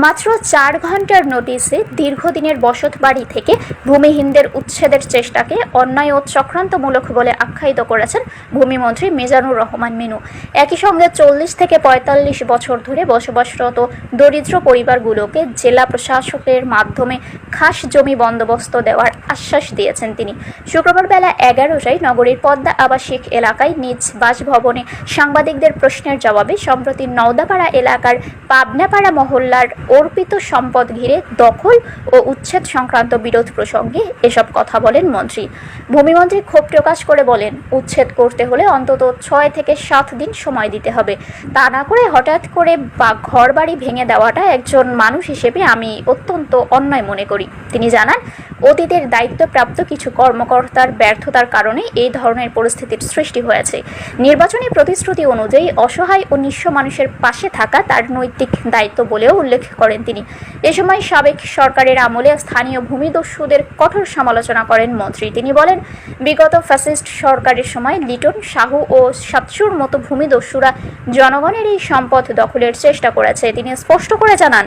মাত্র 4 ঘন্টার নোটিশে দীর্ঘদিনের বসতবাড়ি থেকে ভূমিহীনদের উচ্ছেদের চেষ্টাকে অন্যায় ও চক্রান্তমূলক বলে আখ্যায়িত করেছেন ভূমিমন্ত্রী মিজানুর রহমান মিনু। একই সঙ্গে 40 থেকে 45 বছর ধরে বসবাসরত দরিদ্র পরিবারগুলোকে জেলা প্রশাসকের মাধ্যমে খাস জমি বন্দোবস্ত দেওয়ার আশ্বাস দিয়েছেন তিনি। শুক্রবার বেলা 11টায় নগরীর পদ্মা আবাসিক এলাকায় নিজ বাসভবনে সাংবাদিকদের প্রশ্নের জবাবে সম্প্রতি নওদাপাড়া এলাকার পাবনাপাড়া মহল্লার অর্পিত সম্পদ ঘিরে দখল ও উচ্ছেদ সংক্রান্ত বিরোধ প্রসঙ্গে এসব কথা বলেন মন্ত্রী। ভূমিমন্ত্রী ক্ষোভ প্রকাশ করে বলেন, উচ্ছেদ করতে হলে অন্তত 6 থেকে 7 দিন সময় দিতে হবে। তা না করে হঠাৎ করে ঘর বাড়ি ভেঙে দেওয়াটা একজন মানুষ হিসেবে আমি অত্যন্ত অন্যায় মনে করি। তিনি জানান, অতীতের দায়িত্বপ্রাপ্ত কিছু কর্মকর্তার ব্যর্থতার কারণে এই ধরনের পরিস্থিতির সৃষ্টি হয়েছে। নির্বাচনী প্রতিশ্রুতি অনুযায়ী অসহায় ও নিঃস্ব মানুষের পাশে থাকা তার নৈতিক দায়িত্ব বলেও উল্লেখ করেন তিনি। এ সময় সাবেক সরকারের আমলে স্থানীয় ভূমিদস্যুদের কঠোর সমালোচনা করেন মন্ত্রী। তিনি বলেন, বিগত ফ্যাসিস্ট সরকারের সময় লিটন, শাহু ও সাতসুর মতো ভূমিদস্যুরা জনগণের এই সম্পদ দখলের চেষ্টা করেছে। তিনি স্পষ্ট করে জানান,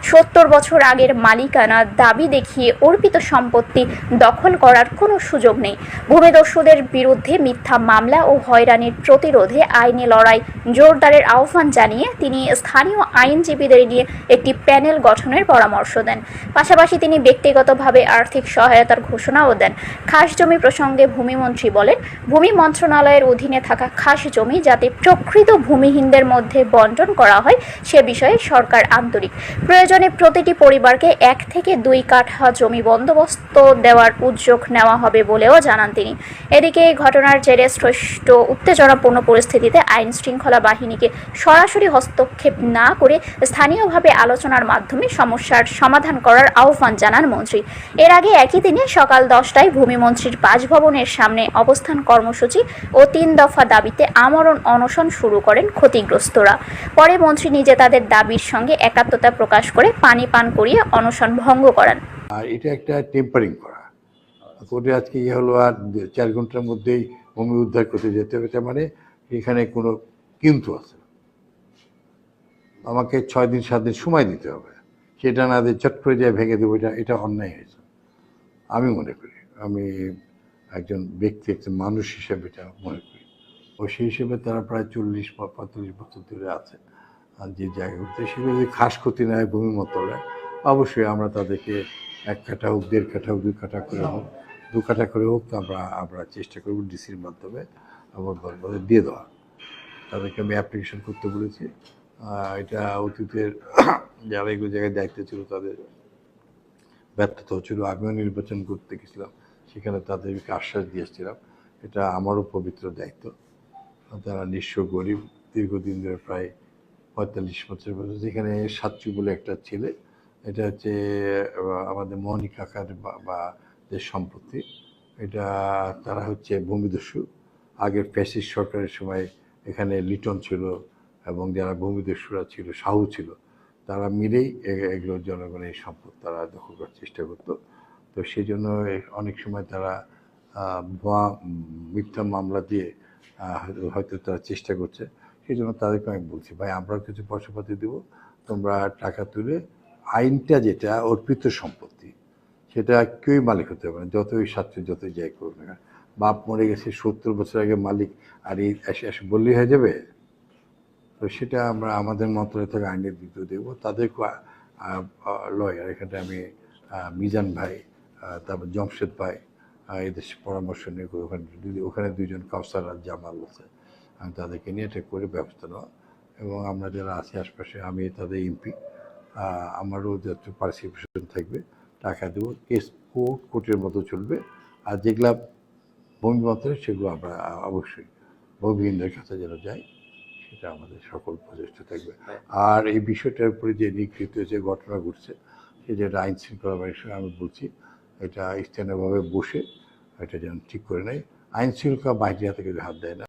70 বছর আগের মালিকানা দাবি দেখিয়ে অর্পিত সম্পত্তি দখল করার কোনো সুযোগ নেই। ভূমিদস্যুদের বিরুদ্ধে মিথ্যা মামলা ও হয়রানির প্রতিরোধে আইনি লড়াই জোরদারের আহ্বান জানিয়ে তিনি স্থানীয় আইনজীবীদের নিয়ে একটি প্যানেল গঠনের পরামর্শ দেন। পাশাপাশি তিনি ব্যক্তিগতভাবে আর্থিক সহায়তার ঘোষণাও দেন। খাস জমি প্রসঙ্গে ভূমিমন্ত্রী বলেন, ভূমি মন্ত্রণালয়ের অধীনে থাকা খাস জমি যাতে প্রকৃত ভূমিহীনদের মধ্যে বণ্টন করা হয় সে বিষয়ে সরকার আন্তরিক। প্রয়োজনে প্রতিটি পরিবারকে 1 থেকে 2 কাঠা জমি বন্দোবস্ত দেওয়ার উদ্যোগ নেওয়া হবে বলেও জানান তিনি। এদিকে এই ঘটনার জেরে সৃষ্ট উত্তেজনাপূর্ণ পরিস্থিতিতে আইন শৃঙ্খলা বাহিনীকে সরাসরি হস্তক্ষেপ না করে স্থানীয়ভাবে আলোচনার মাধ্যমে সমস্যার সমাধান করার আহ্বান জানান মন্ত্রী। এর আগে একই দিনে সকাল 10টায় ভূমিমন্ত্রীর বাসভবনের সামনে অবস্থান কর্মসূচি ও 3 দফা দাবিতে আমরণ অনশন শুরু করেন ক্ষতিগ্রস্তরা। পরে মন্ত্রী নিজে তাদের দাবির সঙ্গে একাত্মতা প্রকাশ করে পানি পান করিয়ে অনশন ভঙ্গ করান। আর এটা একটা টেম্পারিং করা কোর্টে আজকে হলো, আর 4 ঘন্টার মধ্যেই ভূমি উদ্ধার করতে যেতে হবে। তার মানে এখানে কোনো কিন্তু আছে, আমাকে 6 দিন 7 দিন সময় দিতে হবে। সেটা না দিয়ে চট করে যায় ভেঙে দেবো, এটা অন্যায় হয়েছে আমি মনে করি। আমি একজন ব্যক্তি, একজন মানুষ হিসেবে এটা মনে করি। ও সেই হিসেবে তারা প্রায় 40 বা 45 বছর ধরে আছে। আর যে জায়গাগুলোতে সেগুলো যদি খাস ক্ষতি না হয় ভূমি মন্ত্রণালয়, অবশ্যই আমরা তাদেরকে 1 কাঠা হোক, 1.5 কাঠা হোক, 2 কাঠা করে হোক, 2 কাঠা করে হোক, আমরা চেষ্টা করব ডিসির মাধ্যমে আমার দিয়ে দেওয়া। তাদেরকে আমি অ্যাপ্লিকেশন করতে বলেছি। এটা অতীতের যারা এগুলো জায়গায় দায়িত্ব ছিল তাদের ব্যর্থতা হচ্ছিল। আমিও নির্বাচন করতে গেছিলাম, সেখানে তাদেরকে আশ্বাস দিয়েছিলাম এটা আমারও পবিত্র দায়িত্ব। তারা নিঃস্ব গরিব, দীর্ঘদিন ধরে প্রায় 45 বছর বয়স। যেখানে সাতচু বলে একটা ছেলে, এটা হচ্ছে আমাদের মোহনী কাকার বা যে সম্পত্তি, এটা তারা হচ্ছে ভূমিদস্যু। আগের ফ্যাসিস্ট সরকারের সময় এখানে লিটন ছিল এবং যারা ভূমিদস্যুরা ছিল, শাহু ছিল, তারা মিলেই এগুলো জনগণের সম্পদ তারা দখল করার চেষ্টা করতো। তো সেই জন্য অনেক সময় তারা ভুয়া মিথ্যা মামলা দিয়ে হয়তো তারা চেষ্টা করছে। সেই জন্য তাদেরকে আমি বলছি, ভাই আমরাও কিছু পয়সাপাতি দেবো, তোমরা টাকা তুলে আইনটা যেটা অর্পিত সম্পত্তি সেটা কেউই মালিক হতে পারে না, যতই সাথে যতই যাই করবে না। বাপ মরে গেছে 70 বছর আগে মালিক, আর এই এসে বললেই হয়ে যাবে? তো সেটা আমরা আমাদের মন্ত্রণালয় থেকে আইনের দিতে দেবো। তাদেরকে লয়ার এখানে আমি মিজান ভাই, তারপর জমশেদ ভাই, এদের পরামর্শ নিয়ে ওখানে 2 জন কাউসার আর জামাল আছে, আমি তাদেরকে নিয়ে এটা করে ব্যবস্থা নেওয়া। এবং আমরা যারা আছি আশপাশে, আমি তাদের এমপি, আমারও যত পার্টিসিপেশন থাকবে, টাকা দেবো। কেস কোর্টের মতো চলবে। আর যেগুলা ভূমি মন্ত্রণালয় সেগুলো আমরা অবশ্যই ভূমিহীনদের কাছে যেন যাই, সেটা আমাদের সকল প্রচেষ্টা থাকবে। আর এই বিষয়টার উপরে যে নিগৃহীত যে ঘটনা ঘটছে, সে যেটা আইন শৃঙ্খলা বাহিনীর সঙ্গে আমি বলছি, এটা স্থানীয়ভাবে বসে এটা যেন ঠিক করে নেয়। আইন শৃঙ্খলা বাহিনীর হাতে কেউ হাত দেয় না।